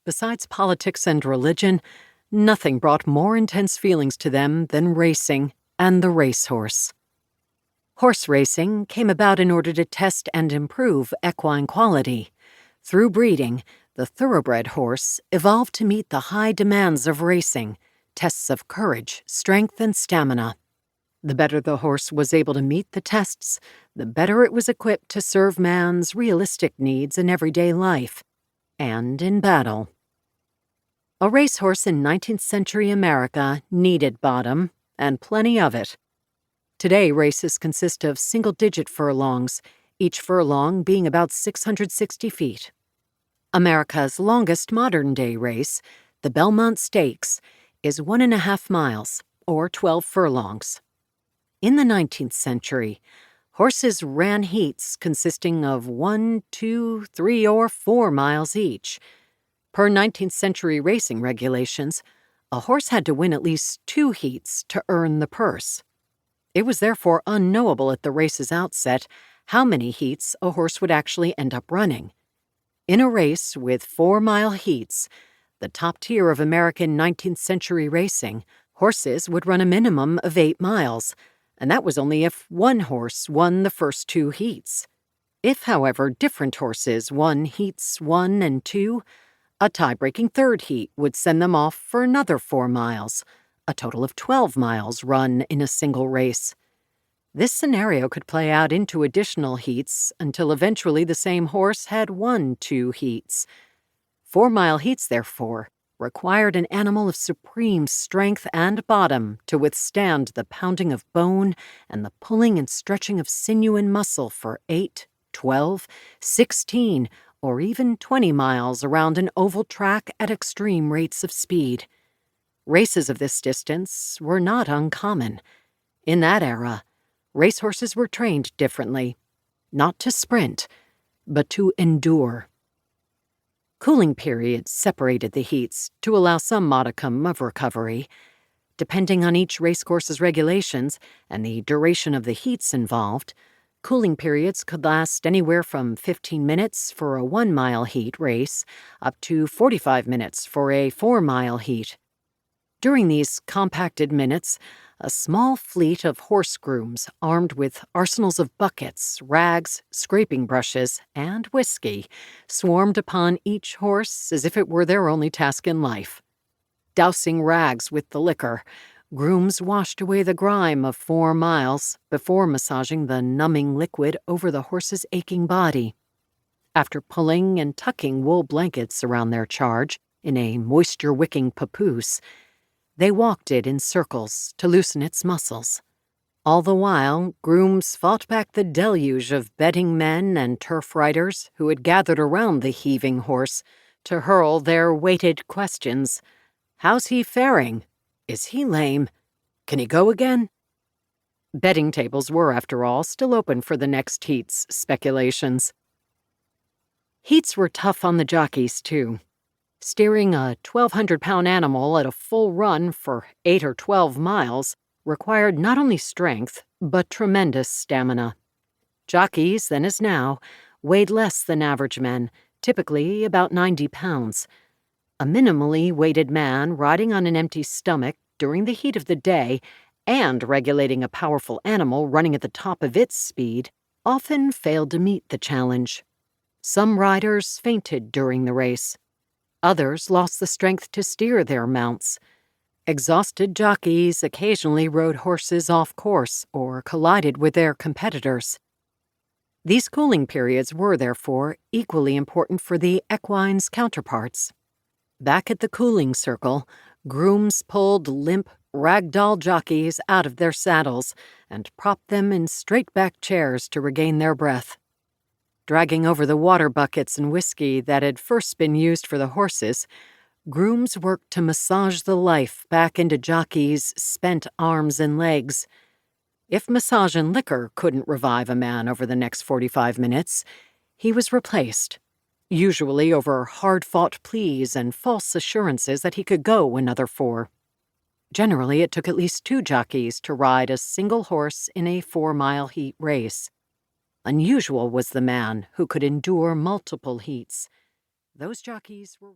Besides politics and religion, nothing brought more intense feelings to them than racing and the racehorse. Horse racing came about in order to test and improve equine quality. Through breeding, the thoroughbred horse evolved to meet the high demands of racing, tests of courage, strength, and stamina. The better the horse was able to meet the tests, the better it was equipped to serve man's realistic needs in everyday life and in battle. A racehorse in 19th century America needed bottom, and plenty of it. Today, races consist of single-digit furlongs, each furlong being about 660 feet. America's longest modern-day race, the Belmont Stakes, is 1.5 miles, or 12 furlongs. In the 19th century, horses ran heats consisting of 1, 2, 3, or 4 miles each. Per 19th century racing regulations, a horse had to win at least 2 heats to earn the purse. It was therefore unknowable at the race's outset how many heats a horse would actually end up running. In a race with 4-mile heats, the top tier of American 19th century racing, horses would run a minimum of 8 miles, and that was only if one horse won the first 2 heats. If, however, different horses won heats 1 and 2, a tie-breaking third heat would send them off for another 4 miles, a total of 12 miles run in a single race. This scenario could play out into additional heats until eventually the same horse had won 2 heats. 4-mile heats, therefore, required an animal of supreme strength and bottom to withstand the pounding of bone and the pulling and stretching of sinew and muscle for 8, 12, 16, or even 20 miles around an oval track at extreme rates of speed. Races of this distance were not uncommon. In that era, racehorses were trained differently, not to sprint, but to endure. Cooling periods separated the heats to allow some modicum of recovery. Depending on each racecourse's regulations and the duration of the heats involved, cooling periods could last anywhere from 15 minutes for a 1-mile heat race up to 45 minutes for a 4-mile heat. During these compacted minutes, a small fleet of horse grooms armed with arsenals of buckets, rags, scraping brushes, and whiskey swarmed upon each horse as if it were their only task in life. Dousing rags with the liquor, grooms washed away the grime of 4 miles before massaging the numbing liquid over the horse's aching body. After pulling and tucking wool blankets around their charge in a moisture-wicking papoose, they walked it in circles to loosen its muscles. All the while, grooms fought back the deluge of betting men and turf riders who had gathered around the heaving horse to hurl their weighted questions. How's he faring? Is he lame? Can he go again? Betting tables were, after all, still open for the next heat's speculations. Heats were tough on the jockeys, too. Steering a 1,200-pound animal at a full run for 8 or 12 miles required not only strength, but tremendous stamina. Jockeys, then as now, weighed less than average men, typically about 90 pounds. A minimally weighted man riding on an empty stomach during the heat of the day and regulating a powerful animal running at the top of its speed often failed to meet the challenge. Some riders fainted during the race. Others lost the strength to steer their mounts. Exhausted jockeys occasionally rode horses off course or collided with their competitors. These cooling periods were, therefore, equally important for the equine's counterparts. Back at the cooling circle, grooms pulled limp, ragdoll jockeys out of their saddles and propped them in straight-back chairs to regain their breath. Dragging over the water buckets and whiskey that had first been used for the horses, grooms worked to massage the life back into jockeys' spent arms and legs. If massage and liquor couldn't revive a man over the next 45 minutes, he was replaced, usually over hard-fought pleas and false assurances that he could go another 4. Generally, it took at least 2 jockeys to ride a single horse in a 4-mile heat race. Unusual was the man who could endure multiple heats. Those jockeys were...